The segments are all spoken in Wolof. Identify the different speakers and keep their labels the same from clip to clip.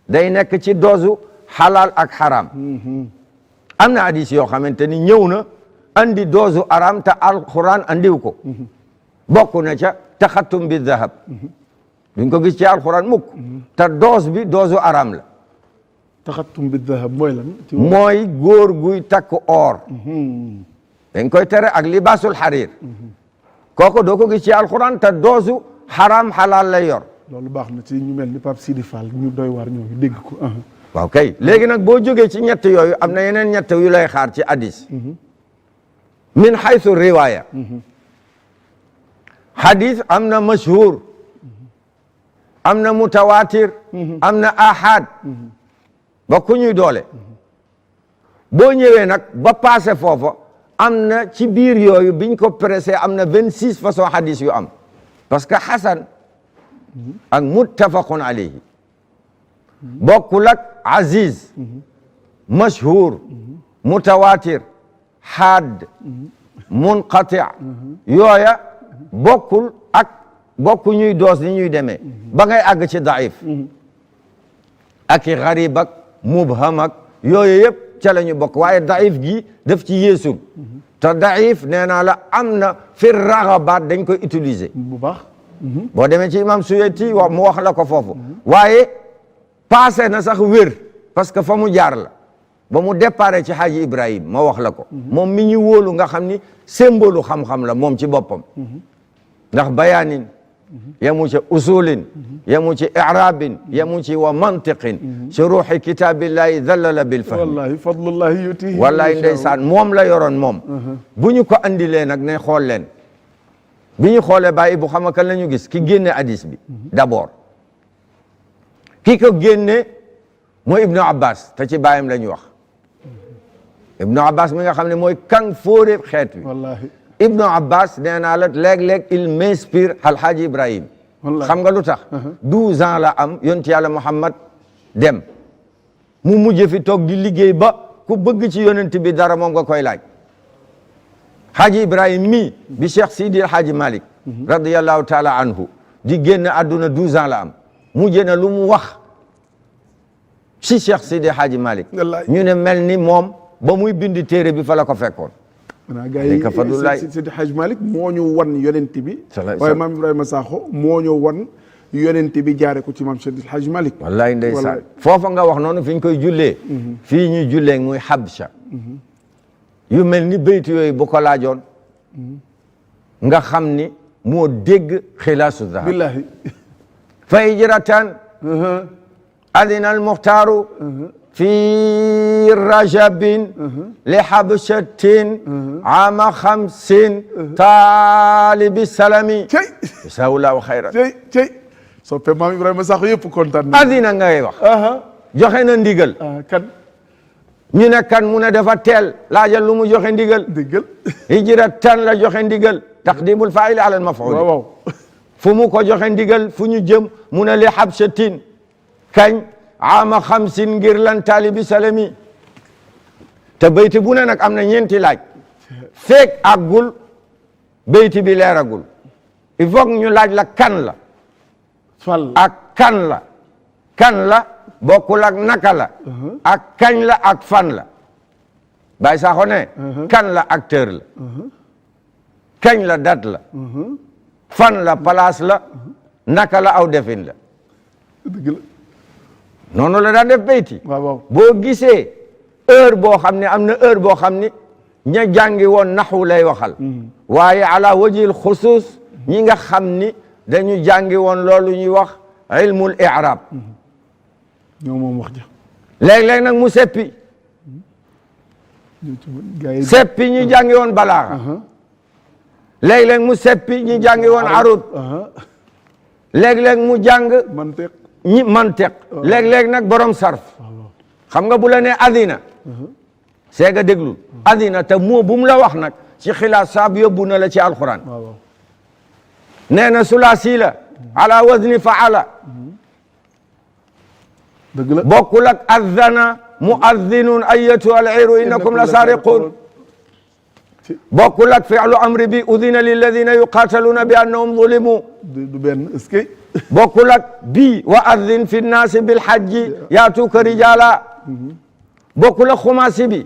Speaker 1: day nekk ci doosu xalaal ak xaram am na hadis yoo xamante ni ñëw na andi doosu aram te alquran andiw ko bokk na ca taxattum bi dahab duñ ko gis ci alquran mukk te doos bi doosu aram la
Speaker 2: taxattum bi dahab mooy lan
Speaker 1: mooy góor guy takk or dañ koy tere ak libaasul xariir kooku doo ko gis ci alquran te doosu xaram xalaal lay yor
Speaker 2: loolu baax na ci ñu mel ni Pape Sidi Fall ñu doy waar ñooñu dégg ko
Speaker 1: waaw kay léegi nag boo jógee ci ñett yooyu am na yeneen ñett yu lay xaar ci hadis min haythu riwaya hadis am na mashhur am na mutawatir am na ahad ba ku ñuy doole boo ñëwee nag ba passé foofa am na ci biir yooyu biñ ko pressé am na 26 façons hadis yu am parce que hasan ak muttafaqun alayhi bokkul ak aziz mashhur mutawatir haad munqati yooya bokkul ak bokku ñuy doos ni ñuy demee ba ngay àgg ci daif ak i garib ak mubham ak yooyu yëpp ca la ñu bokk waaye daif gi daf ci yeesul te daif nee naa la am na fi ragabaat dañ koy utiliser
Speaker 2: bu baax
Speaker 1: boo demee ci imam Suyuti wax mu wax la ko foofu waaye passé na sax wér parce que fa mu jaar la ba mu déparé ci Haji Ibrahim ma wax la ko moom mi ñu wóolu nga xam ni symbole xam-xam la moom ci boppam ndax bayaanin yamu ci usulin yamu ci i'rabin yamu ci wa mantiqin shuruhi kitabillahi dhallala bil fahmi
Speaker 2: wallahi fadlullahi yutihi
Speaker 1: wallahi ndeysaan moom la yoroon moom bu ñu ko andilee nag ne xool leen bi ñu xoolee bàyyi bu xam kan la ñu gis ki génne hadis bi d'abord ki ko génne mooy Ibnu Abbas te ci bàyyam la ñu wax Ibnu Abbas mi nga xam ne mooy kan fóore xeet wi
Speaker 2: wallahi
Speaker 1: Ibnu Abbas nee naa la léeg-léeg il m'inspire Alhaji Ibrahim xam nga lu tax 12 ans la am yonti yàlla Muhammad dem mu mujj fi toog di liggéey ba ku bëgg ci yonent bi dara moom nga koy laaj Haji Ibrahim mi bi Cheikh Sidi Alhaji Malik radiyallahu taala anhu di génn àdduna 12 ans la am mujj na lu mu wax si Cheikh Sidi Alhaji Malik ñu ne mel ni moom ba muy bindi téere bi fa la ko fekkoon
Speaker 2: léegi fadlullahi Sidi Hadj Malick moo ñu wan yonent bi waaye maam Ibrahima Sakho moo ñu wan yonent bi jaare ko ci maam Sidi Hadj Malick
Speaker 1: wallahi ndeysaan foofa nga wax noonu fi ñu koy jullee fii ñuy jullee muy Habsha yu mel ni baytu yooyu bu ko laajoon nga xam ni moo dégg xilaasu zahab
Speaker 2: billahi
Speaker 1: fa hijratan adina al muxtaaru في رجب لحبشة عام 50 طالب السلام جزاه الله خيرا
Speaker 2: soppe maam Ibrahima Sakho yëpp kontaan na
Speaker 1: adina ngay wax joxe na ndigal
Speaker 2: kan
Speaker 1: ñu ne kan mu ne dafa teel laajal lu mu joxe ndigal hijratan la joxe ndigal taqdimul fa'il ala al maf'ul
Speaker 2: waaw
Speaker 1: fu mu ko joxe ndigal fu ñu jëm mu ne li habshatin kañ ama 50 ngir lan taalibi salami te bayti bu ne nag am na ñeenti laaj feek àggul bayti bi leeragul il faut ñu laaj la kan la ak kan la bokkul ak naka la ak kañ la ak fan la Baye Sakho ne kan la acteur la kañ la date la fan la place la naka la aw defin la
Speaker 2: dëgg la
Speaker 1: noonu la daan def bayti
Speaker 2: waaw
Speaker 1: boo gisee heure boo xam ne am na heure boo xam ni ña jàngi woon naxu lay waxal waaye ala wajil xusus ñi nga xam ni dañu jàngi woon loolu ñuy wax ilmul i'rab
Speaker 2: ñoo moom wax ja
Speaker 1: léeg-léeg nag mu seppi ñi jàngi woon balaaxa léeg-léeg mu seppi ñi jàngi woon arud léeg-léeg mu jàng ñi mantiq léeg-léeg nag borom sarf xam nga bu la ne adina seega déglul adina te moo bu mu la wax nag ci xilaas saab yóbbu na la ci alquran nee na sulaasi la ala wazni faala
Speaker 2: dëgg la
Speaker 1: bokkul ak adana muadhinun ayatu al-iru innakum la sariqun bokkul ak fi'lu amri bi udina lilladina yuqataluna bi annahum zulimu
Speaker 2: du benn est-ce que
Speaker 1: bokkul ak bii wa addin fi nnaasi bil hajji yaatuuka rijaala bokkul ak xumaasi bi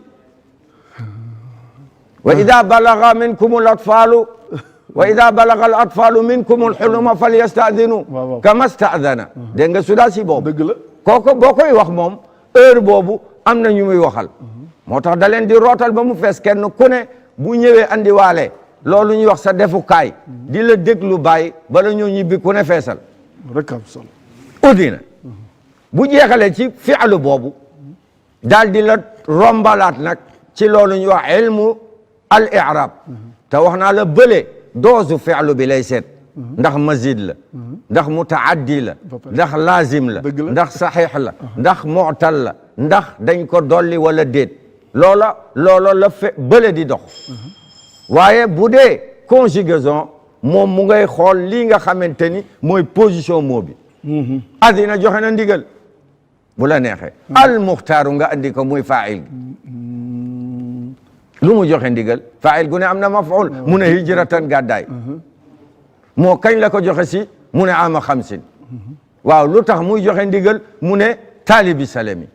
Speaker 1: wa ida balaga minkum al atfaalu wa ida balaga al atfaalu minkum al xuluma falyastadinu kama stadana dégg nga sudaasi boobu
Speaker 2: dëgg la
Speaker 1: kooku boo koy wax moom heure boobu am na ñu muy waxal moo tax da leen di rootal ba mu fees kenn ku ne bu ñëwee andi waale loolu ñuy wax sa defukaay di la déglu bàyyi bala ñoo ñibbi ku ne feesal
Speaker 2: rek am solo
Speaker 1: udina bu jeexalee ci fi'lu boobu daal di la rombalaat nag ci loolu ñuy wax ilmu al i'rab te wax naa la bële doosu fi'lu bi lay seet ndax mazid la ndax mutaaddi la ndax laazim la ndax saxiix la ndax mu'tal la ndax dañ ko dolli wala déet loola la bële di dox waaye bu dee conjugaison moom mu ngay xool lii nga xamante ni mooy position moo bi adina joxe na ndigal bu la neexee al muxtaaru nga andi ko muy faa'il lu mu joxe ndigal faa'il gu ne am na maf'ul mu ne hijratan gàddaay moo kañ la ko joxe si mu ne ama xamsin waaw lu tax muy joxe ndigal mu ne taalibi salami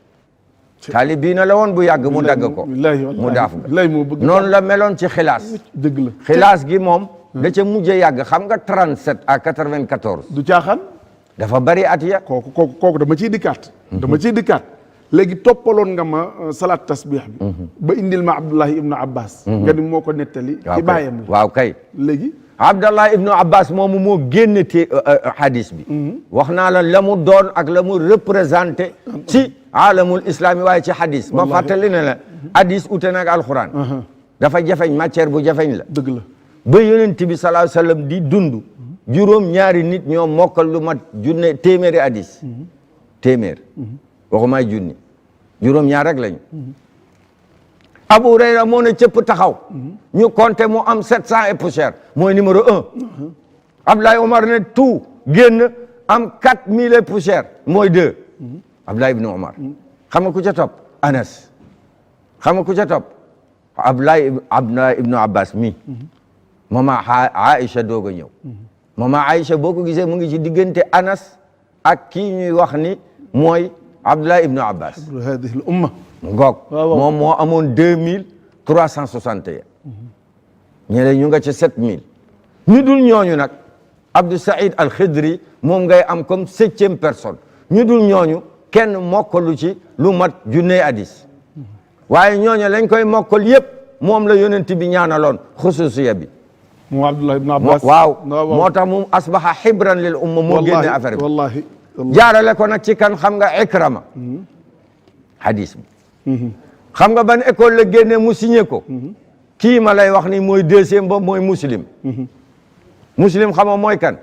Speaker 1: taalibiina la woon bu yàgg mu dagg ko mu daaf ga noonu la meloon ci xilaas
Speaker 2: dëgg la
Speaker 1: xilaas gi moom da ca mujj yàgg xam nga 37 à 94
Speaker 2: du caaxaan
Speaker 1: dafa bari at ya
Speaker 2: kooku dama ciy dikkaat léegi toppaloon nga ma salaat tasbih bi ba indil ma Abdullahi ibnu Abbas nga ni moo ko nettali ci bàyyam la
Speaker 1: waaw kay
Speaker 2: léegi
Speaker 1: Abdallah ibnu Abbas moomu moo génne te hadis bi wax naa la mu doon ak la mu représenté ci alamul islami waaye ci hadis ma fàttali ne la hadis ute nag alquran dafa jafeñ matière bu jafeñ la
Speaker 2: dëgg la
Speaker 1: ba yonent bi sallallahu alayhi wasallam di dund juróom ñaari nit ñoo mokkal lu mat junne téeméeri hadis téeméer waxumaay junni juróom ñaar rek lañu Abu Hurayra moo ne cëpp taxaw ñu compté mu am 700 et poussière mooy numéro 1 Abdoulaye Omar ne tout génn am 4000 et poussière mooy 2 Abdoulaye ibn Omar xam nga ku ca topp Anas xam nga ku ca topp Abdoulaye ibn Abbas mi mama Aïcha doog a ñëw mama Aïcha boo ko gisee mu ngi ci diggante Anas ak kii ñuy wax ni mooy Abdoulaye ibn Abbas
Speaker 2: hadihi al umma
Speaker 1: ngoog moom moo amoon 2361 ñeneen ñu nga ca 7000 ñu dul ñooñu nag Abdou Saïd al Khidri moom ngay am comme 7e personne ñu dul ñooñu kenn mokkalu ci lu mat junney hadis waaye ñooñu lañ koy mokkal yépp moom la yonent bi ñaanaloon xususiya bi
Speaker 2: moom Abdullah ibn Abbas
Speaker 1: waaw moo tax mu asbaha xibran lil umma moo génne affaire bi
Speaker 2: wallahi
Speaker 1: jaarale ko nag ci kan xam nga Ikrama hadis bi xam nga ban école la génne mu signé ko kii ma lay wax ni mooy 2e ba mooy muslim muslim xam nga mooy kan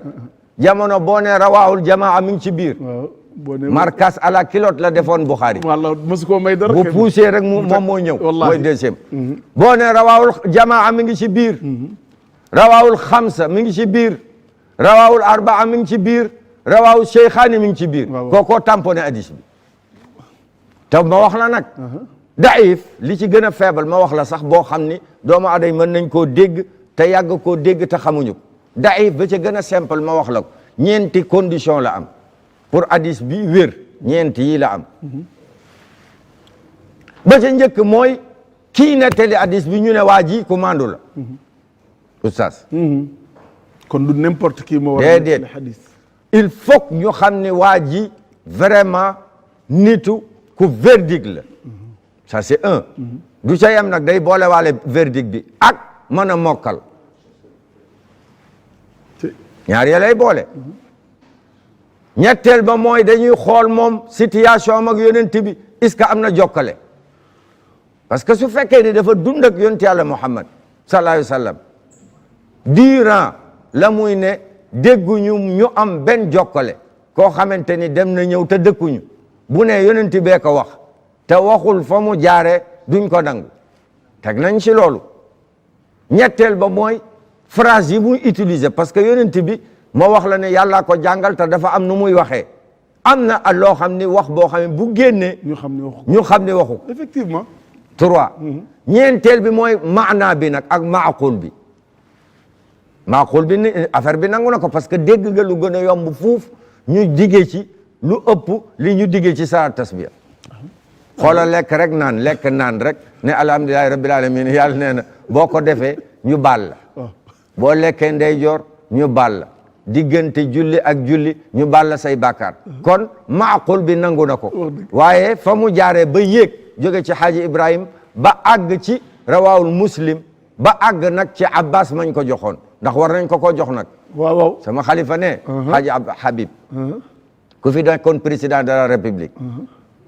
Speaker 1: jamono boo ne rawaahul jamaa mi ngi ci biir markas à la kilote la defoon Bukhari
Speaker 2: walla mosu ko may dara
Speaker 1: bu poussé rek moom moo ñëw mooy 2e boo ne rawaahul jamaa mi ngi ci biir rawaahul xamsa mi ngi ci biir rawaahul arbaa mi ngi ci biir rawaahul cheykhaani mi ngi ci biir kookoo tamponné hadis bi te ma wax la nag daif li ci gën a faible ma wax la sax boo xam ni doomu aday mën nañ koo dégg te yàgg koo dégg te xamuñu ko daif ba ca gën a simple ma wax la ko ñeenti condition la am pour hadis bi wér ñeenti yi la am ba ca njëkk mooy kii nettali hadis bi ñu ne waa ji ku mandu la oustaz
Speaker 2: kon du n'importe qui moo war
Speaker 1: déedéet hadis il faut ñu xam ne waa ji vraiment nitu ku verdict la ça c'est un du ca yem nag day boole waale verdict bi ak mën a mokkal ñaar ya lay boole ñetteel ba mooy dañuy xool moom situation mag yonent bi est-ce que am na jokkale parce que su fekkee ni dafa dund ak yonent yàlla Muhammad sallallahu alayhi wa sallam durant la muy ne dégguñu ñu am benn jokkale koo xamante ni dem na ñëw te dëkkuñu bu ne yonent bee ko wax te waxul fa mu jaare duñ ko nangu teg nañ ci loolu ñetteel ba mooy phrase yi muy utiliser parce que yonent bi moo wax la ne yàllaa ko jàngal te dafa am nu muy waxee am na loo xam ni wax boo xam ne bu génnee ñu xam ne waxu
Speaker 2: effectivement
Speaker 1: 3 ñeenteel bi mooy maanaa bi nag ak maaqul bi ni affaire bi nangu na ko parce que dégg nga lu gën a yomb fuuf ñu diggee ci lu ëpp li ñu diggee ci salaat tasbih xoolal lekk rek naan rek ne alhamdulillahi rabbil alamin yàlla nee na boo ko defee ñu baal la boo lekkee ndeyjoor ñu baal la diggante julli ak julli ñu baal la say bàkkaar kon maaqul bi nangu na ko waaye fa mu jaaree ba yéeg jóge ci xaaji Ibrahim ba àgg ci rawaawul muslim ba àgg nag ci abbas mañ ko joxoon ndax war nañ ko jox nag
Speaker 2: waaw
Speaker 1: sama xalifa ne xaaji Habib ku fi nekkoon président de la république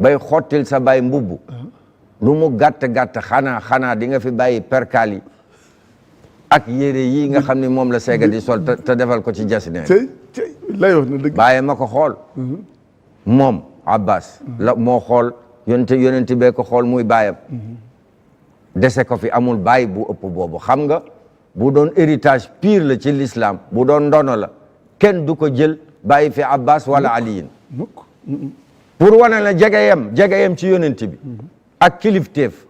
Speaker 1: bay xottil sa bay mbubb lu mu gàtt xanaa di nga fi bàyyi perkaal yi ak yére yi nga xam ne moom la seega di sol te defal ko ci jasine bàyyi ma ko xool moom abbas la moo xool yonent bee ko xool muy bàyyam dese ko fi amul bàyyi bu ëpp boobu xam nga bu doon héritage pire la ci l'islam bu doon ndono la kenn du ko jël bàyyi fi abbas wala aliyin pour wane la jegeyam ci yonent bi ak kilifteef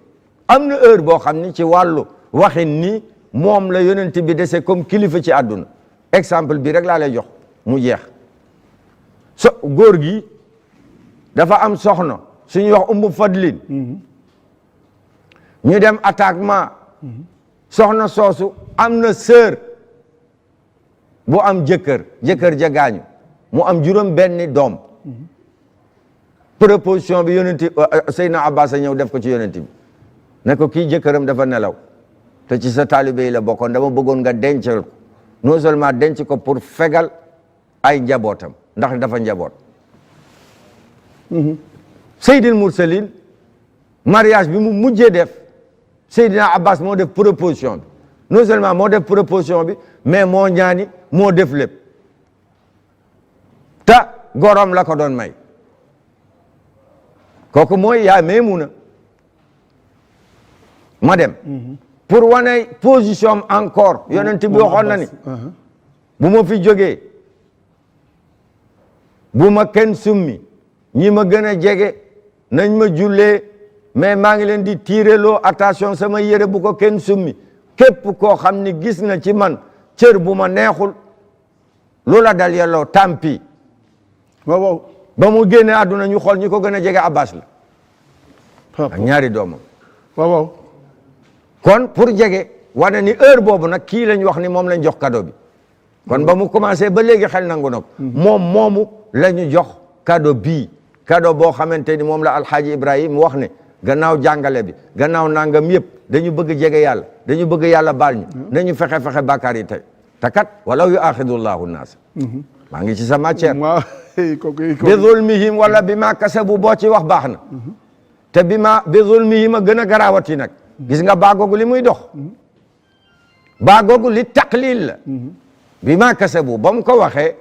Speaker 1: am na heure boo xam ni ci wàllu waxin ni moom la yonent bi dese comme kilifa ci àdduna exemple bi rek laa lay jox mu jeex góor gi dafa am soxna suñuy wax umbu fadlin ñu dem attaquement soxna soosu am na sœur bu am jëkkër ja gaañu mu am juróom benni doom proposition bi yonenti Seydina Abbas a ñëw def ko ci yonenti bi ne ko kii jëkkëram dafa nelaw te ci sa taalibe yi la bokkoon dama bëggoon nga dencal ko non seulement denc ko pour fegal ay njabootam ndax dafa njaboot Seydil Mursalin mariage bi mu mujjee def Seydina Abbas moo def proposition bi non seulement moo def proposition bi mais moo ñaani moo def lépp te gorom la ko doon may kooku mooy yaa Maymuna ma dem pour wane position encore yonent bi waxoon na ni bu ma fi jógee bu ma kenn summi ñi ma gën a jege nañ ma jullee mais maa ngi leen di tiireloo attention sama yére bu ko kenn summi képp koo xam ni gis na ci man cër bu ma neexul lu la dal yelloo tampi
Speaker 2: waaw
Speaker 1: ba mu génne àdduna ñu xool ñi ko gën a jege Abbas la ak ñaari doomam
Speaker 2: waaw
Speaker 1: kon pour jege wane ni heure boobu nag kii lañ wax ni moom lañ jox cadeau bi kon ba mu commencé ba léegi xel nangu na ko moom moomu la ñu jox cadeau bii cadeau boo xamante ni moom la alxaaji Ibrahim wax ne gannaaw jàngale bi gannaaw nangam yëpp dañu bëgg jege yàlla dañu bëgg yàlla baal ñu nañu fexe bàkkaar yi tey te kat walaw yu axidullahu naas maa ngi ci sa matière bi zulmihim wala bi ma kasabu boo ci wax baax na te bi zulmihim a gën a garaawati nag gis nga baagoogu li muy dox baagoogu li taqlil la bi ma kasabu ba mu ko waxee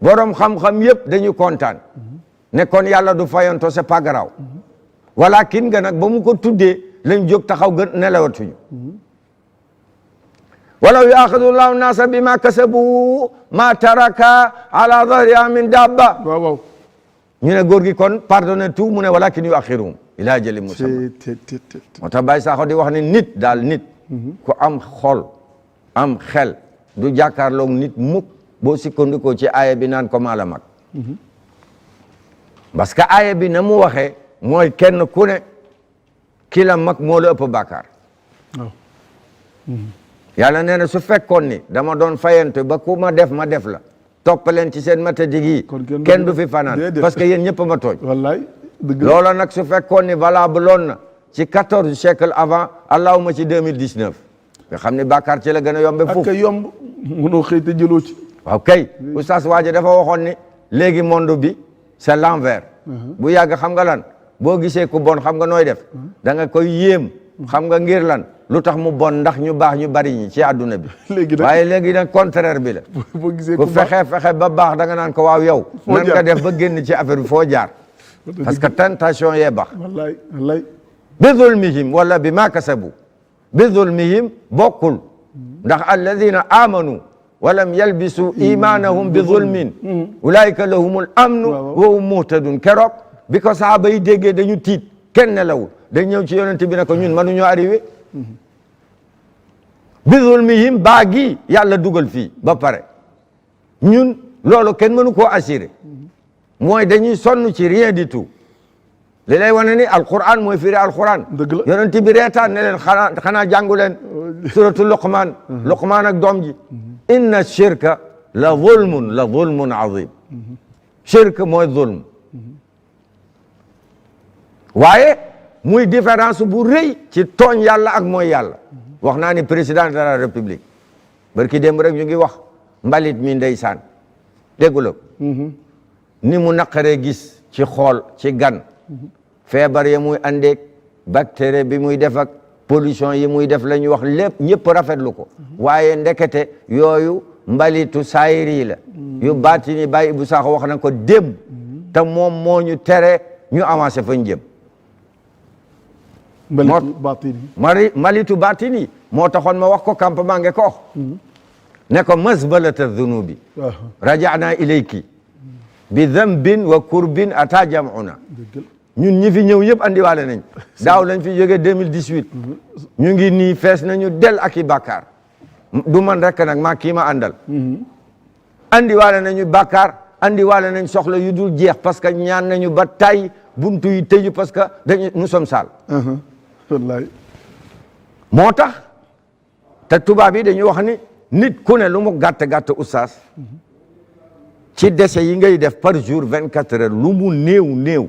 Speaker 1: borom xam-xam yëpp dañu kontaan ne kon yàlla du fayanto c'est pas grave walakin nga nag ba mu ko tuddee lañ jóg taxaw gën nelawatuñu walaw yuaxidullahu naasa bi ma kasabu ma taraka ala dhahriha min dabba
Speaker 2: waaw
Speaker 1: ñu ne góor gi kon pardonné tout mu ne walakin yuaxiruhum ila ajalin musamma moo tax Baye Sakho di wax ne nit daal nit ku am xol am xel du jàkkaarloog nit mukk boo sikkandikoo ci aaya bi naan ko maa la mag parce que aaya bi na mu waxee mooy kenn ku ne ki la mag moo la ëpp bàkkaar yàlla nee na su fekkoon ni dama doon fayante ba ku ma def la toppaleen ci seen matadi gi kenn du fi fanaan parce que yéen ñëpp ma tooñ
Speaker 2: wallaay
Speaker 1: loola nag su fekkoon ni valable loon na ci 14 siècle avant allahuma ci 2019 nga xam ne bàkkaar ci la gën a yombe foofu
Speaker 2: ak yomb mënoo xëy te jëloo ci
Speaker 1: waaw kay oustaz Waaja dafa waxoon ni léegi monde bi c'est l'envers bu yàgg xam nga lan boo gisee ku bon xam nga nooy def da nga koy yéem xam nga ngir lan lu tax mu bon ndax ñu baax ñu bari ñi ci àdduna bi waaye léegi nag contraire bi la ku fexe ba baax da nga naan ko waaw yow nan nga def ba génn ci affaire bi foo jaar parce que tentation yee baax
Speaker 2: wallaay
Speaker 1: bi zulmihim wala bi ma kasabu bi zulmihim bokkul ndax alladina amanu walam yalbisu imanahum bi zulmin ulaika lahumul amnu wa hum muhtadun keroog bi ko saaba yi déggee dañu tiit kenn nelawul dañ ñëw ci yonent bi ne ko ñun mënuñoo arrivé bi zulmihim baa gi yàlla dugal fii ba pare ñun loolu kenn mënu koo assurer mooy dañuy sonn ci rien du tout li lay wane ni alquran mooy firi alquran
Speaker 2: dëgg la
Speaker 1: yonent bi reetaan ne leen xanaa jàngu leen suratu luqman luqman ak doom ji inna shirka la zulmun azim shirk mooy zulm waaye muy différence bu rëy ci tooñ yàlla ak mooy yàlla wax naa ni président de la république barki démb rek ñu ngi wax mbalit mi ndeysaan déggula ko ni mu naqaree gis ci xool ci gan feebar yi muy andeeg bactérie bi muy def ak pollution yi muy def la ñuy wax lépp ñëpp rafetlu ko waaye ndekete yooyu mbalitu saayiri la yu baatini bàyyi bu sax wax na ko démb te moom moo ñu tere ñu avancé fañ jëm malitu baatini moo taxoon ma wax ko campement nge ko ne ko masbalata dhunubi raja'na ilayki bi dhanbin wa kurbin ata jam'una ñun ñi fi ñëw yëpp andiwaale nañ daaw lañ fi jógee 2018 ñu ngi nii fees nañu del ak i bàkkaar du man rek nag maa kii ma àndal andiwaale nañu bàkkaar andiwaale nañ soxla yu dul jeex parce que ñaan nañu ba tay buntu yi tëju parce que dañu nous sommes sales
Speaker 2: wallaay
Speaker 1: moo tax te tubaab yi dañuy wax ni nit ku ne lu mu gàtt oustaz ci déchets yi ngay def par jour 24 heures lu mu néew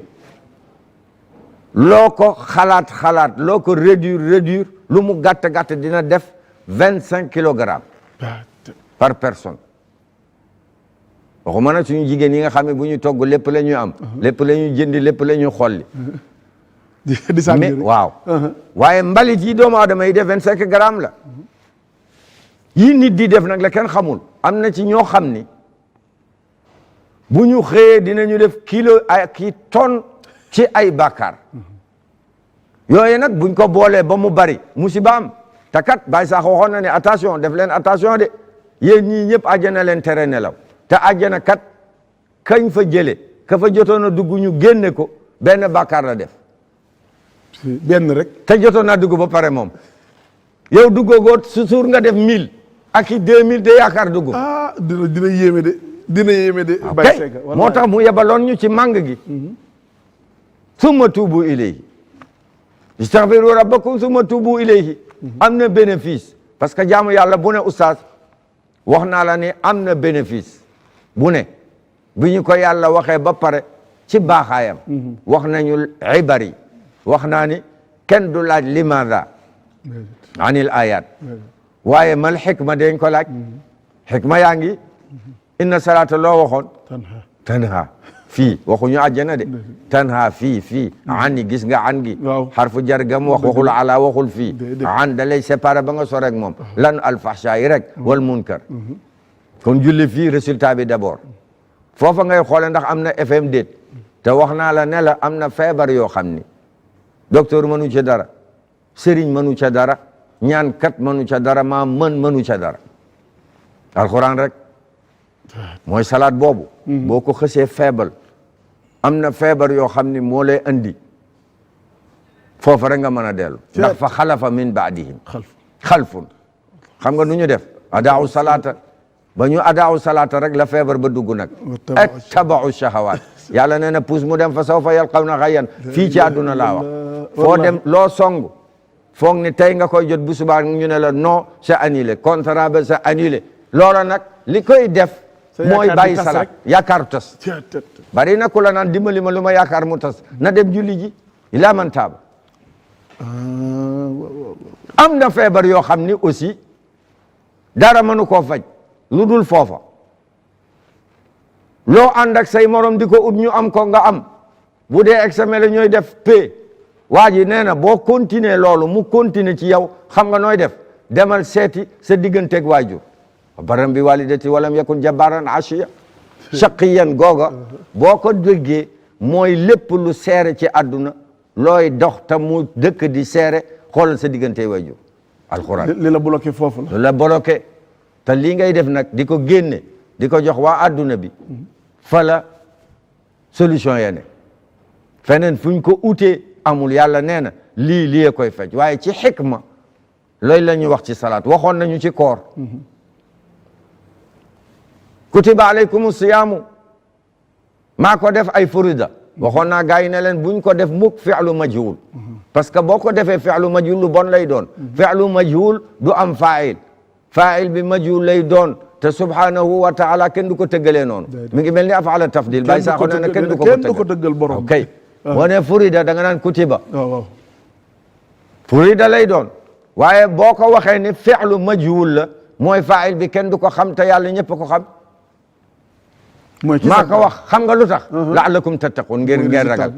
Speaker 1: loo ko xalaat loo ko réduire lu mu gàtt dina def 25 kilogrammes par personne waxuma nag suñu jigéen yi nga xam ne bu ñu togg lépp la ñuy am lépp la ñuy jëndi lépp la ñuy xolli mais waaw waaye mbalit yi doomu aadama yi def 25 grammes la yi nit di def nag la kenn xamul am na ci ñoo xam ni bu ñu xëyee dinañu def kilo ak i tonne ci ay bàkkaar yooyu nag buñ ko boolee ba mu bari musiba am te kat Baye Sakho waxoon na ne attention def leen attention de yéen ñii ñëpp àjjana leen tere nelaw te àjjana kat kañ fa jële ka fa jotoon a dugg ñu génne ko benn bàkkaar la def
Speaker 2: benn rek
Speaker 1: te jotoon naa dugg ba pare moom yow duggoo su suur nga def 1000 ak i 2000 de yaakaar dugg
Speaker 2: dina yéeme de Baye Sega
Speaker 1: moo tax mu yebaloon ñu ci màng gi summa tuubu ilayhi istaghfiru rabbakum summa tuubu ilayhi am na bénéfice parce que jaamu yàlla bu ne oustaz wax naa la ni am na bénéfice bu ne bi ñu ko yàlla waxee ba pare ci baaxaayam wax nañu ibari wax naa ni kenn du laaj limaada anil ayat waaye mal xikma dañ ko laaj xikma yaa ngi inna salaata loo waxoon tanha fii waxuñu àjjana de tanha fii an yi gis nga an gi xarfu jar gam waxul ala waxul fii an da lay séparé ba nga sorek moom lan alfahsha yi rek wal munkar kon julli fii résultat bi d'abord foofa ngay xoole ndax am na FM déet te wax naa la ne la am na feebar yoo xam ni docteur mënu ca dara sëriñ mënu ca dara ñaan kat mënu ca dara mënu ca dara alxuraan rek mooy salaat boobu boo ko xësee feebal am na feebar yoo xam ni moo lay andi foofu rek nga mën a dellu ndax fa xalafa min baadihim xalfun xam nga nu ñu def adaawu salaata ba ñu adaawu salaata rek la feebar ba dugg nag attabau shahawaat yàlla nee na puus mu dem fa sawfa yalqawna xayyan fii ci àdduna laa wax foo dem loo song foog ni tey nga koy jot bu subaa ñu ne la non c'est annulé contrat ba c'est annulé loola nag li koy def mooy bàyyi salaat yaakaaru tas bari na ku la naan dimbali ma lu ma yaakaar mu tas na dem julli ji ilaa man taaba am na feebar yoo xam ni aussi dara mënu koo faj lu dul foofa loo ànd ak say morom di ko ut ñu am ko nga am bu dee examen la ñooy def p waa ji nee na boo continuer loolu mu continuer ci yow xam nga nooy def demal seeti sa digganteeg waajur baram bi walidati walam yakun jabbaran ashiya shaqiyan googa boo ko déggee mooy lépp lu seere ci àdduna looy dox te mu dëkk di seere xoolal sa diggante waajur alxuraan
Speaker 2: li la bloqué foofu la
Speaker 1: li la bloqué te lii ngay def nag di ko génne di ko jox waa àdduna bi fa la solution ya ne feneen fuñ ko utee amul yàlla nee na lii koy faj waaye ci xikma loolu la ñuy wax ci salaat waxoon nañu ci koor kutiba alaykum siyaamu maa ko def ay furida waxoon naa gars yi ne leen buñ ko def mukk fi'lu majhul parce que boo ko defee fi'lu majhul lu bon lay doon fi'lu majhul du am fa'il bi majhul lay doon te subhanahu wa taala kenn du ko tëggalee noonu mi ngi mel ni af'ala tafdil bàyyi saa ko ne kenn du ko
Speaker 2: tëggal borom
Speaker 1: ok boo ne furida da nga naan kutiba
Speaker 2: waaw
Speaker 1: furida lay doon waaye boo ko waxee ni fi'lu majhul la mooy fa'il bi kenn du ko xam te yàlla ñëpp ko xam maa ko wax xam nga lu tax la'allakum tattaqun ngeen ragal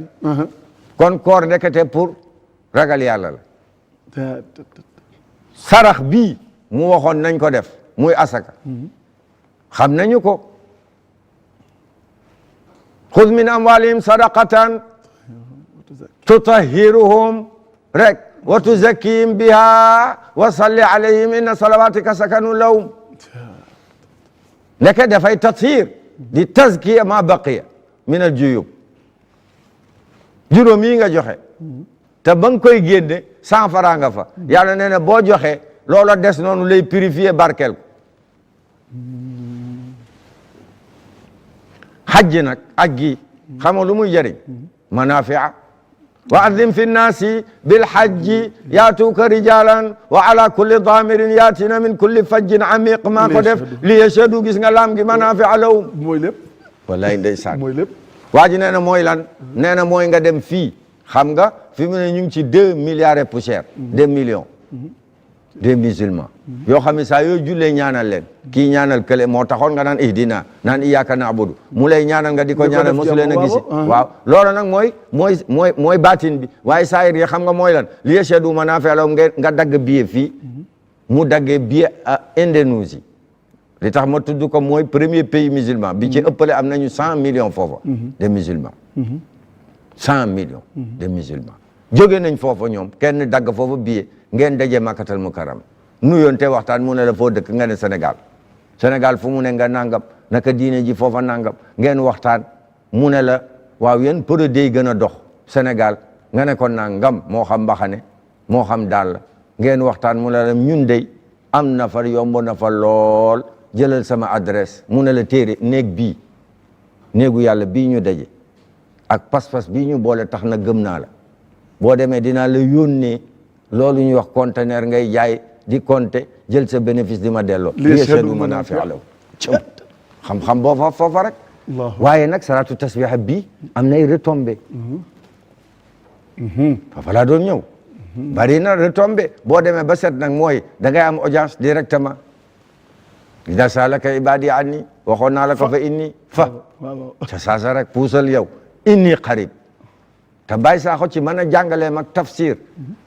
Speaker 1: kon koor ndekete pour ragal yàlla la sarax bii mu waxoon nañ ko def muy asaka xam nañu ko xud min amwalihim sadaqatan tutahhiruhum rek wa tuzakkihim biha wa salli alayhim inna salawatika sakanu lahum ndeke dafay tathir di tazkiya ma baqiya min al juyub juróom yi nga joxe te ba nga koy génne 100 francs nga fa yàlla nee na boo joxe loola des noonu lay purifier barkeel ko xajj nag aj gi xam nga lu muy jëriñ manafia wa azzim fi nnaasi bil hajji yaatuuka rijalan wa ala kulli damirin yaatina min kulli fajjin amiq maa ko def li yashhadu gis nga laam gi manafia lahum
Speaker 2: mooy lépp
Speaker 1: wallaay ndeysaan
Speaker 2: mooy lépp
Speaker 1: waa ji nee na mooy lan nee na mooy nga dem fii xam nga fi mu ne ñu ngi ci 2 milliards et poussière 2 millions des musulmans yoo xam ne saa yoo jullee ñaanal leen kii ñaanal kële moo taxoon nga naan ihdina naan iyyaka na'budu mu lay ñaanal nga di ko ñaanal mosu leen a gisi waaw loolu nag mooy baatin bi waaye saayir yi xam nga mooy lan li yashhadu manaafi'a lahum nga dagg billet fii mu daggee billet à Indonésie li tax ma tudd ko mooy premier pays musulman bi ci ëppale am nañu 100 millions foofa de musulmans 100 millions de musulmans jóge nañ foofa ñoom kenn dagg foofa billet ngeen daje Makkatal Mukarram nuyoon te waxtaan mu ne la foo dëkk nga ne Sénégal fu mu ne nga nangam naka diine ji foofa nangam ngeen waxtaan mu ne la waaw yéen produit yi gën a dox Sénégal nga ne ko nangam moo xam mbaxane moo xam daal ngeen waxtaan mu ne la ñun dey am na fa yomb na fa lool jëlal sama adresse mu ne la téere néegu yàlla bii ñu daje ak pas-pas bii ñu boole tax na gëm naa la boo demee dinaa la yónnee loolu ñuy wax conteneur ngay jaay di compter jël sa bénéfice di ma delloo li yashhadu manaafi'a lahum xam-xam boo foofa rek waaye nag salaatu tasbih bi am nay retombé foofa laa doon ñëw bari na retombé boo demee ba set nag mooy da ngay am audience directement idaa sa'alaka ibaadi anni waxoon naa la ko fa inni ca saasa rek puusal yow inni qarib te bàyyi saako ci mën a jàngaleem ak tafsir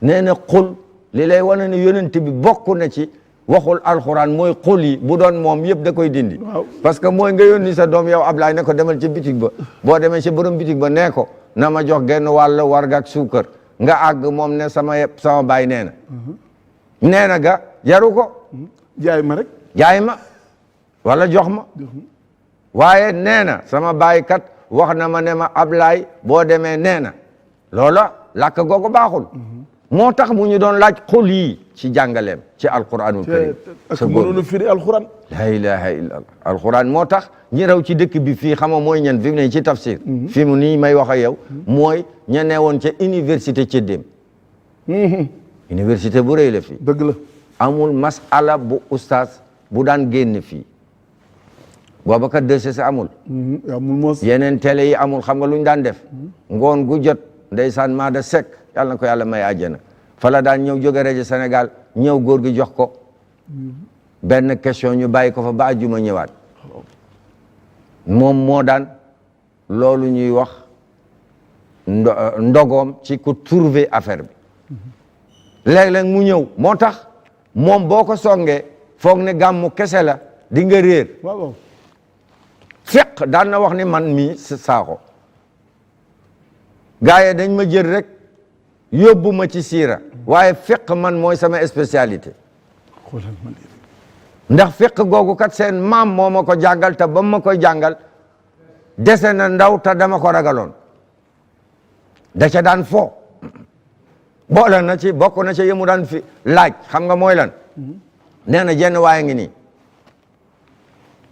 Speaker 1: nee na xul li lay wane ne yonent bi bokk na ci waxul alxuraan mooy xul yi bu doon moom yëpp da koy dindi parce que mooy nga yónni sa doom yow Ablaye ne ko demal ci bitig ba boo demee ci borom bitig ba nee ko na ma jox genn wàll warga ak suukar nga àgg moom ne sama baay nee na nee na ga jaru ko
Speaker 2: jaay ma rek
Speaker 1: jaay ma wala jox ma waaye nee na sama baay kat wax na ma ne ma Ablaye boo demee nee na loola làkk googu baaxul moo tax mu ñu doon laaj xul yi ci jàngaleem ci alquranul karim
Speaker 2: ak mënoon firi alquran
Speaker 1: la ilaha illa allah alquran moo tax ñi raw ci dëkk bi fii xama mooy ñen fi mu ne ci tafsir fi mu nii may wax ak yow mooy ña ne woon ca université ca dem université bu rëy la fii
Speaker 2: dëgg la
Speaker 1: amul masala bu ustaas bu daan génn fii booba kat 2CC amul yeneen télé yi amul xam nga lu ñu daan def ngoon gu jot ndeysaan maa da sek yàlla na ko yàlla may àjjana fa la daan ñëw jóge rajo Sénégal ñëw góor gi jox ko benn question ñu bàyyi ko fa ba àjjuma ñëwaat moom moo daan loolu ñuy wax ndogoom ci ku trouver affaire bi léeg-léeg mu ñëw moo tax moom boo ko songee foog ne gàmmu kese la di nga réer fiq daan na wax ni man mii saako gaa yi dañ ma jël rek yóbbu ma ci siira waaye fiq man mooy sama spécialité ndax fiq googu kat seen maam moo ma ko jàngal te ba ma koy jàngal dese na ndaw te dama ko ragaloon da ca daan fo boole na ci bokk na ci yëmu daan fi laaj xam nga mooy lan nee na jenn waaye ngi nii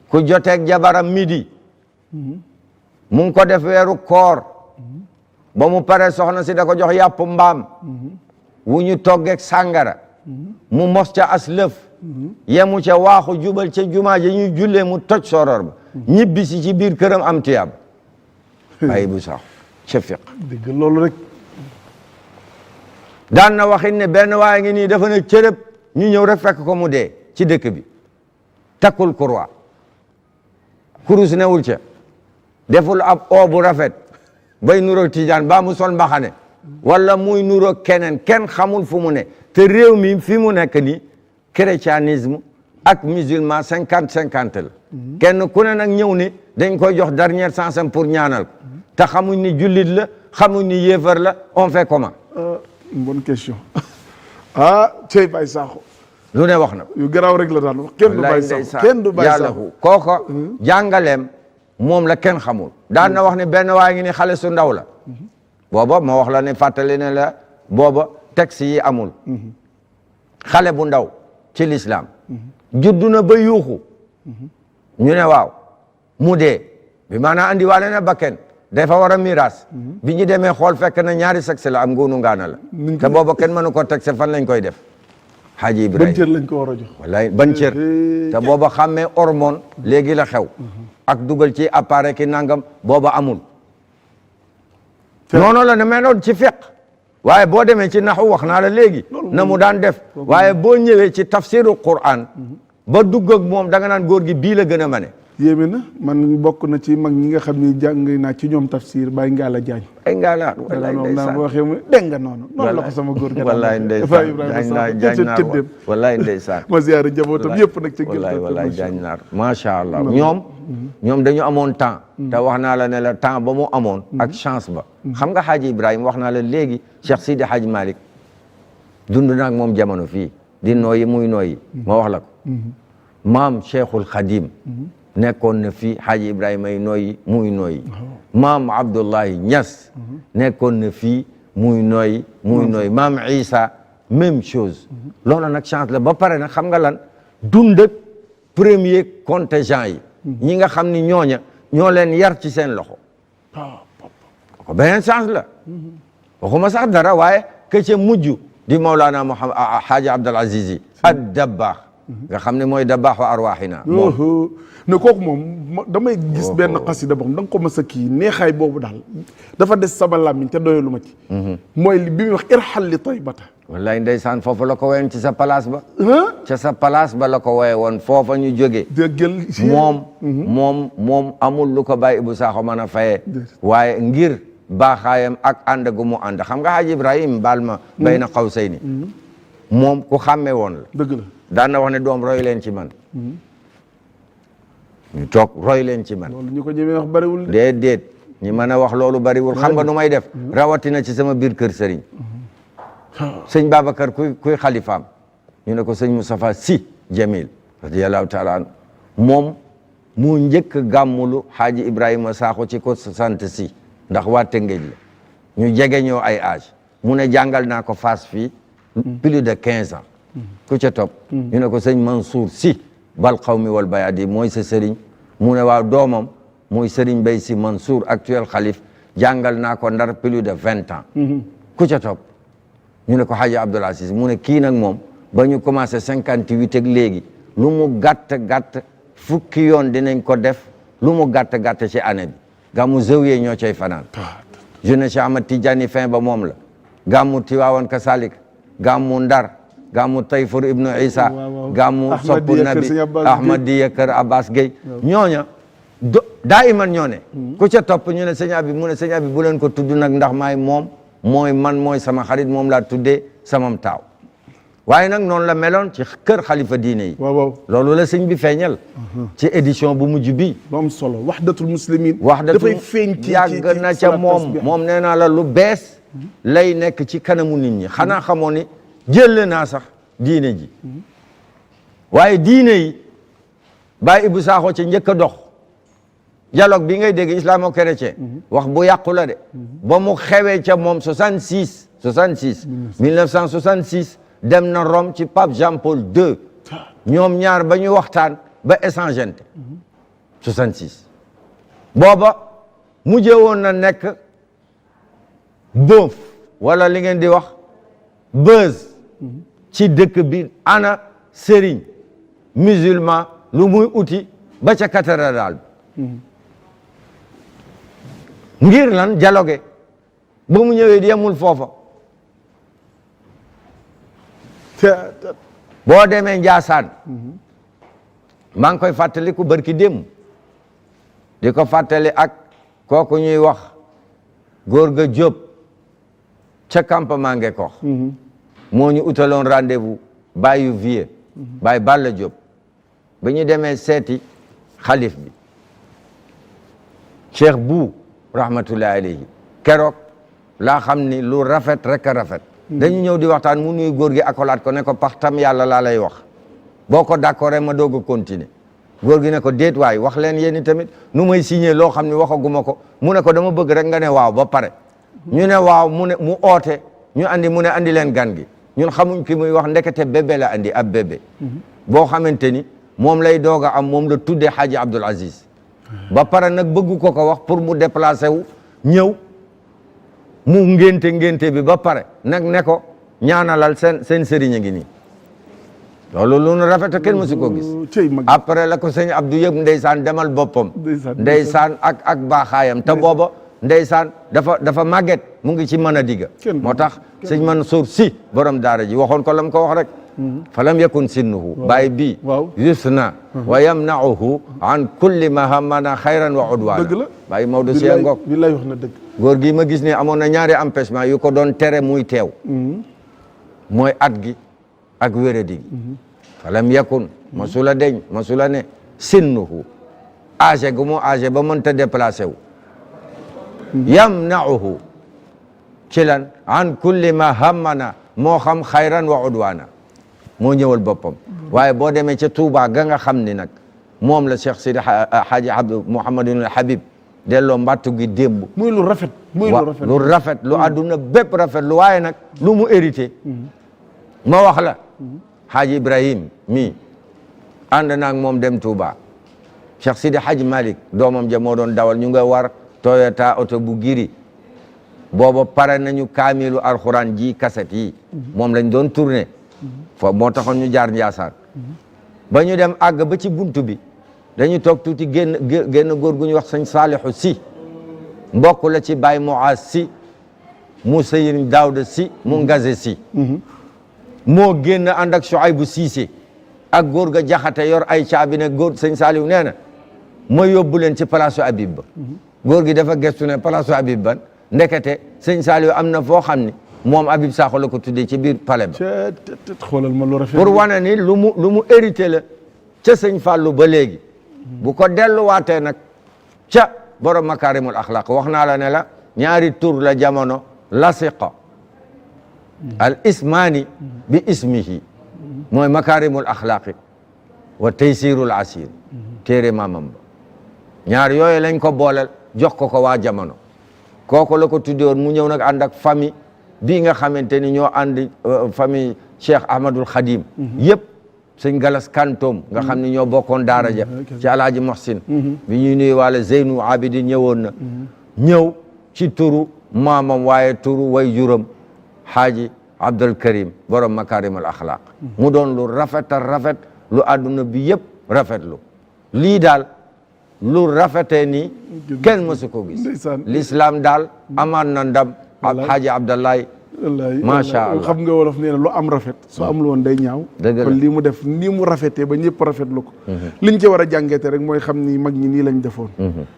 Speaker 1: ku joteeg jabaram midi mu ngi ko def weeru koor ba mu pare soxna si da ko jox yàpp mbaam wu ñu toggeeg sàngara mu mos ca aslëf yemu ca waaxu jubal ca jumaa ji ñu jullee mu toj soror ba ñibbi si ci biir këram am tiyaab ay bu sax ca fiq
Speaker 2: dëgg loolu rek
Speaker 1: daan na waxin ne benn waaye ngi nii dafa ne cërëb ñu ñëw rek fekk ko mu dee ci dëkk bi takkul kurwa kurus newul ca deful ab oo bu rafet bay nuroog tijaan ba mu sol mbaxane wala muy nuroog keneen kenn xamul fu mu ne te réew mi fi mu nekk nii chrétianisme ak musulman 50-50 la kenn ku ne nag ñëw ni dañ koy jox dernière chance pour ñaanal ko te xamuñ ni jullit la xamuñ ni yéefar la on fait comment
Speaker 2: bonne question cey Baye Sakho
Speaker 1: lu ne wax na
Speaker 2: yu garaaw rek la daan wax kenn du Baye Sakho kenn du Baye Sakho
Speaker 1: kooko jàngaleem moom la kenn xamul daan na wax ne benn waaye ngi ni xale su ndaw la booba moo wax la ne fàttali ne la booba texte yi amul xale bu ndaw ci l'islam juddu na ba yuuxu ñu ne waaw mu dee bi maanaam andi waale na bakken dafa war a miraas bi ñu demee xool fekk na ñaari sexe la am nguunu ngaana la te booba kenn mënu ko texte fan lañ koy def Haji Ibrahima
Speaker 2: ban cër lañ ko war a jox
Speaker 1: wallaay ban cër te booba xàmmee hormone léegi la xew ak dugal ci appareil ki nangam booba amul noonu la ne meloon ci fiq waaye boo demee ci naxu wax naa la léegi na mu daan def waaye boo ñëwee ci tafsiru Qur'an ba dugg ak moom da nga naan góor gi bii la gën a mane
Speaker 2: yéeme na man bokk na ci mag ñi nga xam ni jàng naa ci ñoom tafsir Baye Ngala Diagne
Speaker 1: ay Ngala wallaay
Speaker 2: ndeysaan boo waxee mu dégg nga noonu la ko sama góor ga
Speaker 1: wallaay ndeysaan wallaay ndeysaan
Speaker 2: ma ziyaare njabootam yëpp nag ci
Speaker 1: wallaay Diagne naar macha allah ñoom dañu amoon temps te wax naa la ne la temps ba mu amoon ak chance ba xam nga Haji Ibrahima wax naa la léegi Cheikh Sidi Hadj Malick dund naag moom jamono fii di nooyi muy nooyi ma wax la ko maam Cheikhul Khadim nekkoon na fii Haji Ibrahima yi nooyi muy nooyi maam Abdullahi Niass nekkoon na fii muy nooyi maam Isa même chose loolu nag chance la ba pare nag xam nga lan dund ak premier contingent yi ñi nga xam ni ñooña ñoo leen yar ci seen loxo ko beneen chance la waxuma sax dara waaye ke ca mujj di Mawlana Muhammad Haji Abdul Aziz yi ad Dabbaax nga xam ne mooy Dabbaaxu arwaaxina moom
Speaker 2: ne kooku moom damay gis benn xasida boo xam da nga ko mës a kii neexaay boobu daal dafa des sama làmmiñ te doyalu ma ci mooy bi muy wax irxal li taybata
Speaker 1: wallaay ndeysaan foofu la ko woyoon ci sa place ba ca sa place ba la ko woye woon foofa ñu jógee
Speaker 2: déggal
Speaker 1: moom amul lu ko Baye Ibou Sakho mën a fayee waaye ngir baaxaayam ak ànd gu mu ànd xam nga Haji Ibrahima baal ma bay na xaw say ni moom ku xàmme woon la
Speaker 2: dëgg la
Speaker 1: daan na wax ne doom roy leen ci man ñu toog roy leen ci man
Speaker 2: loolu ñu ko ñemee wax bariwul
Speaker 1: déedéet ñi mën a wax loolu bariwul xam nga nu may def rawatina ci sama biir kër sëriñ sëñ Babacar kuy xalifaam ñu ne ko sëñ Moustapha Sy Jamil radiyallahu taala anhu moom mu njëkk gàmmulu Haji Ibrahima Sakho ci ko sant si ndax waa Tëngéej la ñu jege ñoo ay âge mu ne jàngal naa ko Fass fii plus de 15 ans ku ca topp ñu ne ko sëñ Mansour Sy bal xawmi wal bayadi mooy sa sëriñ mu ne waaw doomam mooy sëriñ Bay Sy Mansour actuel xalif jàngal naa ko Ndar plus de 20 ans ku ca topp ñu ne ko Haji Abdoul Aziz mu ne kii nag moom ba ñu commencé 58 ak léegi lu mu gàtt fukki yoon dinañ ko def lu mu gàtt ci année bi gàmmu Zawiya ñoo cay fanaan jeune Cheikh Ahmad Tidiane fin ba moom la gàmmu Tiwaawan kasalik gàmmu Ndar gàmmu Tayfur ibnu Isa gàmmu soppu nabi Ahmadiya kër Abbas Gueye ñooña daa iman ñoo ne ku ca topp ñu ne sëñ Abi mu ne sëñ Abi bu leen ko tudd nag ndax maay moom mooy sama xarit moom laa tuddee samam taaw waaye nag noonu la meloon ci kër xalifa diine yi loolu la sëñ bi feeñal ci édition bu mujj bi
Speaker 2: lu am solo wahdatul muslimin
Speaker 1: dafay feeñ ci yàgg na ca moom nee naa la lu bees lay nekk ci kanamu nit ñi xanaa xamoo ni jëlle naa sax diine ji waaye diine yi Baye Ibou Sakho ci njëkk a dox dialogue bi ngay dégg islamo-chrétien wax bu yàqu la de ba mu xewee ca moom 1966 dem na Rome ci pape Jean Paul II ñoom ñaar ba ñu waxtaan ba échangeante 66 booba mujje woon na nekk boof wala li ngeen di wax buzz ci dëkk bi ana sëriñ musulman lu muy uti ba ca cathédrale bi ngir lan dialogue ba mu ñëwee di yemul foofa boo demee Njaasaan maa ngi koy fàttaliku barki démb di ko fàttali ak kooku ñuy wax góor ga Jóob ca campement Ngekoox moo ñu utaloon rendez-vous bàyyu vie bàyyi Balla Jóob ba ñu demee seeti xalif bi Cheikh bu rahmatullahi alayhi keroog laa xam ni lu rafet rek a rafet dañu ñëw di waxtaan mu nuyu góor gi akolaat ko ne ko paxtam yàlla laa lay wax boo ko d'accord ma doog a continuer góor gi ne ko déet waay wax leen yéen tamit nu may signé loo xam ne waxaguma ko mu ne ko dama bëgg rek nga ne waaw ba pare ñu ne waaw mu ne mu oote ñu andi mu ne andi leen gan gi ñun xamuñ ki muy wax ndekete bébé la andi ab bébé boo xamante ni moom lay doog a am moom la tuddee Hadji Abdoul Aziz ba pare nag bëggu ko wax pour mu déplacé wu ñëw mu ngénte bi ba pare nag ne ko ñaanalal seen sëriñ a ngi nii loolu lu nu rafet kenn mësu ko gis après la ko sëñ Abdou yëpp ndeysaan demal boppam ndeysaan ak baaxaayam te booba ndeysaan dafa màgget mu ngi ci mën a digga moo tax sëñ Mansour si borom daara ji waxoon ko lam ko wax rek falam yakun sinnuhu bàyyi bii yusna wa yamnauhu an kulli ma hammana xayran wa udwana bàyyi Maodo si ngoog
Speaker 2: billahi wax na dëgg
Speaker 1: góor gi ma gis ne amoon na ñaari empêchement yu ko doon tere muy teew mooy at gi ak wéradi gi falam yakun masula deñ masula ne sinnuhu âgé gu mu âgé ba mënta déplacé wu yamnauhu ci lan an kulli ma hammana moo xam xayran wa udwana moo ñëwal boppam waaye boo demee ca Touba ga nga xam ni nag moom la Cheikh Sidi Hadji Abdou Mouhamadul Habib delloo mbattu gi démb
Speaker 2: muy lu rafet
Speaker 1: lu rafet lu àdduna bépp rafet lu waaye nag lu mu hérité ma wax la Hadji Ibrahim mi ànd naag moom dem Touba Cheikh Sidi Hadji Malick doomam ja moo doon dawal ñu nga war Toyota oto bu giri booba pare nañu kaamilu alxuraan ji kaset yi moom lañ doon tourné foofu moo taxoon ñu jaar Njaasaan ba ñu dem àgg ba ci buntu bi dañu toog tuuti génn góor gu ñuy wax sëñ Saalihu si mbokk la ci Baye Muaz si mu Sëriñ Daawda si mu Ngaze si moo génn ànd ak Shuaybu Siise ak góor ga Jaxate yor ay caabi ne góor sëñ Saalihu nee na ma yóbbu leen ci palaasu Habib ba góor gi dafa gestu ne palaasu Habib ban ndekete sëñ Saalihu am na foo xam ni moom Habib Sakho la ko tuddee ci biir palais ba
Speaker 2: xoolal ma lu rafet
Speaker 1: pour wane ni lu mu hérité la ca sëñ Fallou ba léegi bu ko delluwaatee nag ca borom makarimul axlaq wax naa la ne la ñaari tur la jamono lasiqa al ismaani bi ismihi mooy makarimul axlaqi wa taysirul asir téere maamam ba ñaar yooyu lañ ko booleel jox ko waa jamono kooku la ko tuddee woon mu ñëw nag ànd ak famille bii nga xamante ni ñoo ànd famille Cheikh Ahmadul Khadim yëpp sëñ Galas Kantoom nga xam ni ñoo bokkoon daara ja ci Alaaji Mohsin bi ñuy nuyu wala Zeynu Abidin ñëwoon na ñëw ci turu maamam waaye turu way juram Haaji Abdul Karim borom makarimul axlaq mu doon lu rafet lu àdduna bi yëpp rafetlu lii daal lu rafetee nii kenn mësu ko gis l'islam daal amaan na ndam Haaji Abdallahi macha allah
Speaker 2: xam nga wolof nee na lu am rafet su am lu woon day ñaaw kon lii mu def nii mu rafetee ba ñëpp rafetlu ko liñ ci war a jàngeete rek mooy xam ni mag ñi nii lañ defoon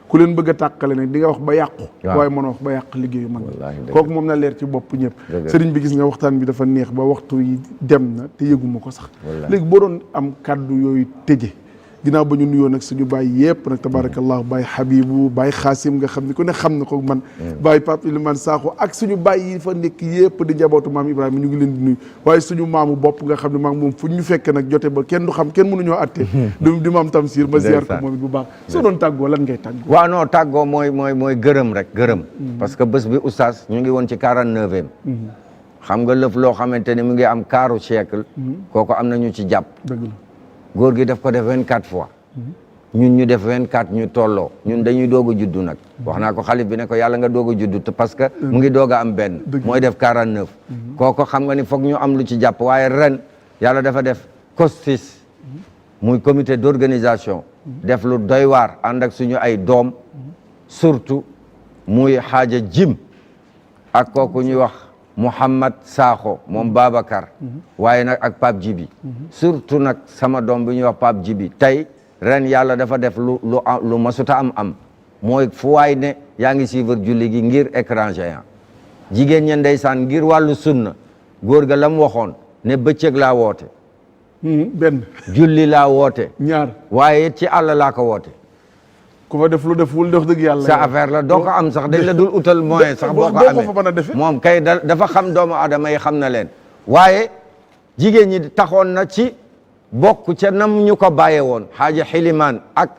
Speaker 2: ku leen bëgg a tàqale nag di nga wax ba yàqu waaye mën a wax ba yàq liggéeyu mag kooku moom na leer ci bopp ñëpp sëriñ bi gis nga waxtaan bi dafa neex ba waxtu yi dem na te yëguma ko sax léegi boo doon am kàddu yooyu tëje ginnaaw ba ñu nuyoo nag suñu baay yëpp nag tabarakallahu baay Habibu baay Xaasim nga xam ni ku ne xam na ko man baay Pape Iliman Sakho ak suñu baay yi fa nekk yëpp di njabootu maam Ibrahima ñu ngi leen di nuyu waaye suñu maamu bopp nga xam ne maam moom fu ñu fekk nag jote ba kenn du xam kenn mënuñoo atte di maam Tamsir ba ziar ko moom it bu baax soo doon tàggoo lan ngay tàggoo
Speaker 1: waaw non tàggoo mooy gërëm rek gërëm parce que bés bi oustaz ñu ngi woon ci 49e xam nga lëf loo xamante ni mu ngi am quart siècle kooku am nañu ci jàpp
Speaker 2: dëgg la
Speaker 1: góor gi daf ko def 24 fois ñun ñu def 24 ñu tolloo ñun dañuy doog a juddu nag wax naa ko xalif bi ne ko yàlla nga doog a juddu te parce que mu ngi doog a am benn mooy def 49 kooko xam nga ni foog ñu am lu ci jàpp waaye ren yàlla dafa def COSTIS muy comité d'organisation def lu doy waar ànd ak suñu ay doom surtout muy xaaja jim ak kooku ñuy wax Mouhamad Sakho moom Babacar waaye nag ak Pape Djibi surtout nag sama doom bi ñuy wax Pape Djibi tey ren yàlla dafa def lu masuta am mooy fu waay ne yaa ngi suivre julli gi ngir écran géant jigéen ña ndeysaan ngir wàllu sunna góor ga la mu waxoon ne bëccëg laa woote
Speaker 2: benn
Speaker 1: julli laa woote
Speaker 2: ñaar
Speaker 1: waaye ci àll laa ko woote
Speaker 2: ku fa def lu def wul def dëgg yàlla
Speaker 1: sa affaire la doo ko am sax dañ la dul utal moyen sax boo ko amee moom kay dafa xam doomu aadama yi xam na leen waaye jigéen ñi taxoon na ci bokk ca nam ñu ko bàyyee woon xaaja xilimaan ak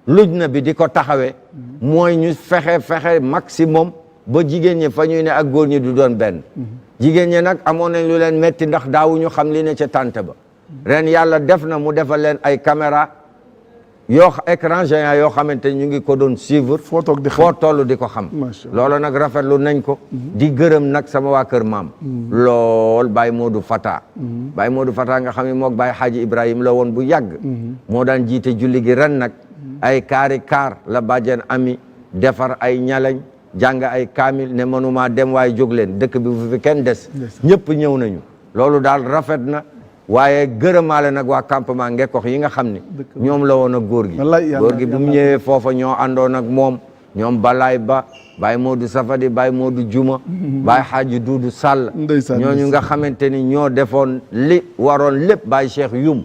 Speaker 1: lujna bi di ko taxawee mooy ñu fexe maximum ba jigéen ñi fa ñuy ne ak góor ñi du doon benn jigéen ñi nag amoon nañ lu leen metti ndax daawuñu xam li ne ca tànt ba ren yàlla def na mu defal leen ay caméra écran géant yoo xamante ñu ngi ko doon suivre foo toll di ko xam loolu nag rafetlu nañ ko di gërëm nag sama waa kër maam lool Baye Modou Fata Baye Modou Fata nga xam ne mook Baye Hadji Ibrahim la woon bu yàgg moo daan jiite julli gi ren nag ay kaar la bàjjen ami defar ay ñalañ jàng ay kaamil ne mënuma dem waaye jóg leen dëkk bi bu fi kenn des ñëpp ñëw nañu loolu daal rafet na waaye gërëmaale nag waa campement Ngekkox yi nga xam ni ñoom la woon ak góor gi bu mu ñëwee foofa ñoo àndoon ak moom ñoom Balaay Ba Baye Modou Safadi Baye Modou Juma Baye Hadji Doudou Sall ñooñu nga xamante ni ñoo defoon li waroon lépp Baye Cheikh Yum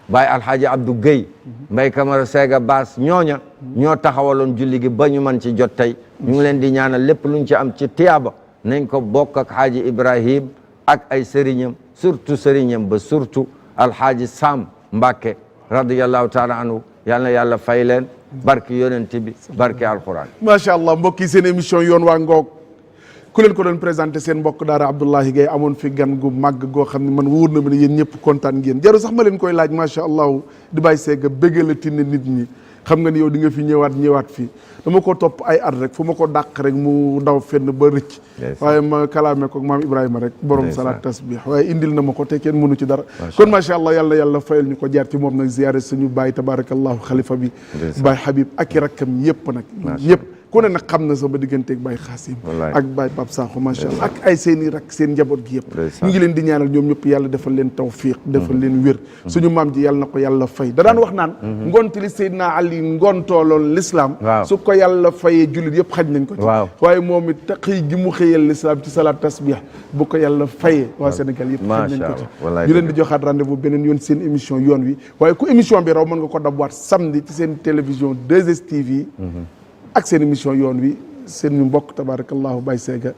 Speaker 1: Baye Alhaji Abdou Gueye Mbaye Camara Sega Bass ñooña ñoo taxawaloon julli gi ba ñu mën ci jot tey ñu ngi leen di ñaanal lépp luñ ci am ci tiyaaba nañ ko bokk ak Hadji Ibrahim ak ay sëriñam surtout sëriñam ba surtout alhaaji Sam Mbacke radiyallahu taala anhu yal na yàlla fay leen barke yonent bi barke alquran
Speaker 2: macha allah mbokk yi seen émission yoon waa ngoog ku leen ko doon présenté seen mbokk daara Abdoulaye Gaye amoon fi gan gu màgg goo xam ne man wóor na ma ne yéen ñëpp kontaan ngeen jaru sax ma leen koy laaj macha allah di bàyyi seega béggalati na nit ñi xam nga ni yow di nga fi ñëwaat fii dama ko topp ay at rek fu ma ko dàq rek mu daw fenn ba rëcc waaye ma kalaame ko maam Ibrahima rek borom salaat tasbih waaye indil na ma ko te kenn mënu ci dara kon macha allah yàlla fayal ñu ko jaar ci moom nag ziyaare suñu baay tabarakallahu xalifa bi baay Habib ak i rakkam yëpp nag ñëpp ku ne nag xam na sama digganteeg Baye Xaasim ak Baye Pape Sakho macha allah ak ay seen i rak seen njaboot gi yëpp ñu ngi leen di ñaanal ñoom ñëpp yàlla defal leen tawfiq defal leen wér suñu maam ji yàlla na ko yàlla fay da daan wax naan ngonti li Seydina Ali ngontooloon l'islam su ko yàlla fayee jullit yëpp xaj nañ ko ci waaye moom it xëy gi mu xëyal l'islam ci salaat tasbih bu ko yàlla fayee waa Sénégal yëpp xaj nañ ko ci ñu leen di joxaat rendez-vous beneen yoon seen émission yoon wi waaye ku émission bi raw mën nga ko dabwaat samedi ci seen télévision 2STV ak seen émission yoon wi seen ñu mbokk tabarakallahu Baye Sega